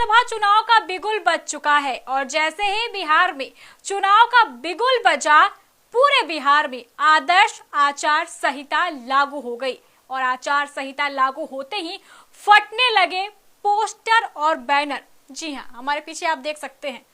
विधानसभा चुनाव का बिगुल बज चुका है और जैसे ही बिहार में चुनाव का बिगुल बजा, पूरे बिहार में आदर्श आचार संहिता लागू हो गई और आचार संहिता लागू होते ही फटने लगे पोस्टर और बैनर। जी हां, हमारे पीछे आप देख सकते हैं,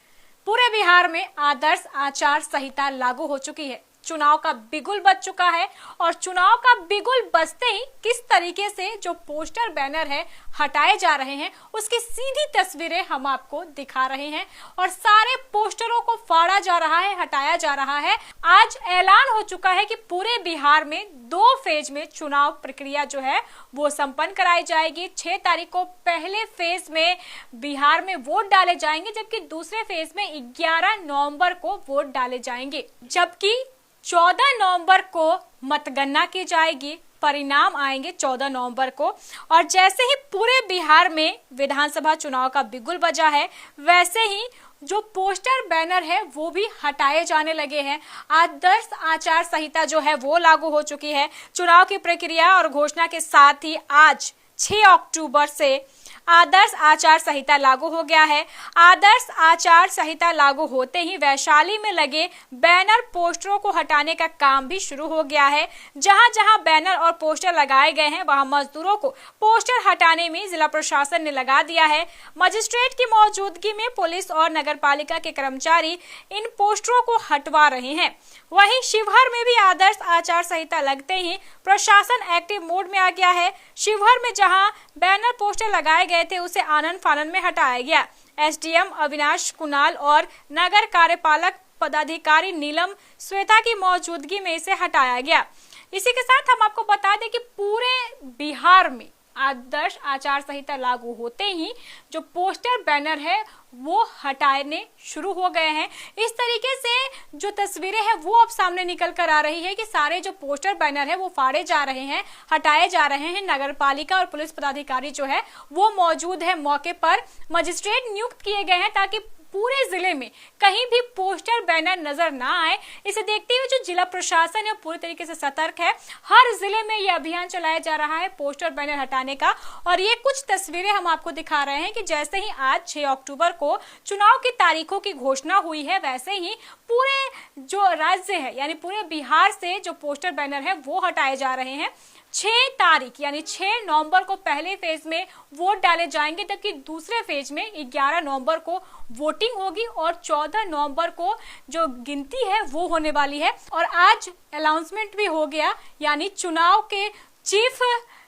पूरे बिहार में आदर्श आचार संहिता लागू हो चुकी है। चुनाव का बिगुल बज चुका है और चुनाव का बिगुल बजते ही किस तरीके से जो पोस्टर बैनर है हटाए जा रहे हैं, उसकी सीधी तस्वीरें हम आपको दिखा रहे हैं और सारे पोस्टरों को फाड़ा जा रहा है, हटाया जा रहा है। आज ऐलान हो चुका है कि पूरे बिहार में 2 फेज में चुनाव प्रक्रिया जो है वो संपन्न कराई जाएगी। 6 तारीख को पहले फेज में बिहार में वोट डाले जाएंगे, जबकि दूसरे फेज में 11 नवंबर को वोट डाले जाएंगे, जबकि 14 नवंबर को मतगणना की जाएगी। परिणाम आएंगे 14 नवंबर को। और जैसे ही पूरे बिहार में विधानसभा चुनाव का बिगुल बजा है, वैसे ही जो पोस्टर बैनर है वो भी हटाए जाने लगे हैं। आदर्श आचार संहिता जो है वो लागू हो चुकी है। चुनाव की प्रक्रिया और घोषणा के साथ ही आज 6 अक्टूबर से आदर्श आचार संहिता लागू हो गया है। आदर्श आचार संहिता लागू होते ही वैशाली में लगे बैनर पोस्टरों को हटाने का काम भी शुरू हो गया है। जहां जहां बैनर और पोस्टर लगाए गए हैं, वहां मजदूरों को पोस्टर हटाने में जिला प्रशासन ने लगा दिया है। मजिस्ट्रेट की मौजूदगी में पुलिस और नगरपालिका के कर्मचारी इन पोस्टरों को हटवा रहे हैं। वहीं शिवहर में भी आदर्श आचार संहिता लगते ही प्रशासन एक्टिव मोड में आ गया है। शिवहर में जहां बैनर पोस्टर लगाए गए थे, उसे आनन फानन में हटाया गया। एसडीएम अविनाश कुणाल और नगर कार्यपालक पदाधिकारी नीलम श्वेता की मौजूदगी में इसे हटाया गया। इसी के साथ हम आपको बता दें कि पूरे बिहार में आदर्श आचार संहिता लागू होते ही जो पोस्टर बैनर है वो हटाने शुरू हो गए हैं। इस तरीके से जो तस्वीरें हैं वो अब सामने निकल कर आ रही है कि सारे जो पोस्टर बैनर है वो फाड़े जा रहे हैं, हटाए जा रहे हैं। नगरपालिका और पुलिस पदाधिकारी जो है वो मौजूद है मौके पर। मजिस्ट्रेट नियुक्त किए गए हैं ताकि पूरे जिले में कहीं भी पोस्टर बैनर नजर ना आए। इसे देखते हुए जो जिला प्रशासन है पूरी तरीके से सतर्क है। हर जिले में ये अभियान चलाया जा रहा है पोस्टर बैनर हटाने का। और ये कुछ तस्वीरें हम आपको दिखा रहे हैं कि जैसे ही आज 6 अक्टूबर को चुनाव की तारीखों की घोषणा हुई है, वैसे ही पूरे जो राज्य है यानी पूरे बिहार से जो पोस्टर बैनर है वो हटाए जा रहे हैं। 6 तारीख यानी 6 नवंबर को पहले फेज में वोट डाले जाएंगे, जबकि दूसरे फेज में 11 नवंबर को वोटिंग होगी और 14 नवंबर को जो गिनती है वो होने वाली है। और आज अनाउंसमेंट भी हो गया, यानी चुनाव के चीफ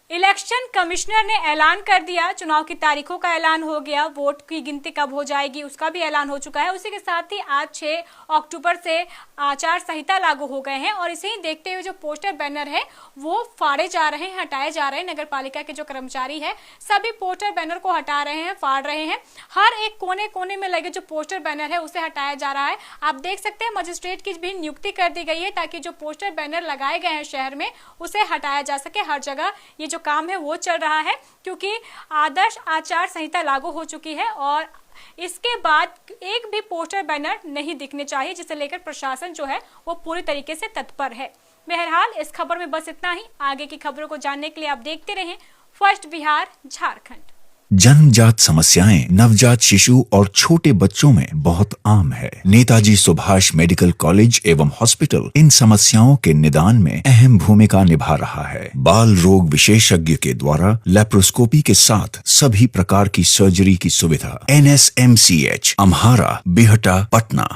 इलेक्शन कमिश्नर ने ऐलान कर दिया। चुनाव की तारीखों का ऐलान हो गया, वोट की गिनती कब हो जाएगी उसका भी ऐलान हो चुका है। उसी के साथ ही आज 6 अक्टूबर से आचार संहिता लागू हो गए हैं और इसे ही देखते हुए जो पोस्टर बैनर है वो फाड़े जा रहे हैं, हटाए जा रहे हैं। नगर पालिका के जो कर्मचारी है सभी पोस्टर बैनर को हटा रहे हैं, फाड़ रहे हैं। हर एक कोने कोने में लगे जो पोस्टर बैनर है उसे हटाया जा रहा है। आप देख सकते हैं मजिस्ट्रेट की भी नियुक्ति कर दी गई है ताकि जो पोस्टर बैनर लगाए गए हैं शहर में उसे हटाया जा सके। हर जगह ये जो काम है वो चल रहा है क्योंकि आदर्श आचार संहिता लागू हो चुकी है और इसके बाद एक भी पोस्टर बैनर नहीं दिखने चाहिए, जिसे लेकर प्रशासन जो है वो पूरी तरीके से तत्पर है। बहरहाल इस खबर में बस इतना ही। आगे की खबरों को जानने के लिए आप देखते रहें फर्स्ट बिहार झारखंड। जन्मजात समस्याएं नवजात शिशु और छोटे बच्चों में बहुत आम है। नेताजी सुभाष मेडिकल कॉलेज एवं हॉस्पिटल इन समस्याओं के निदान में अहम भूमिका निभा रहा है। बाल रोग विशेषज्ञ के द्वारा लेप्रोस्कोपी के साथ सभी प्रकार की सर्जरी की सुविधा। NSMCH अम्हारा, बिहटा, पटना।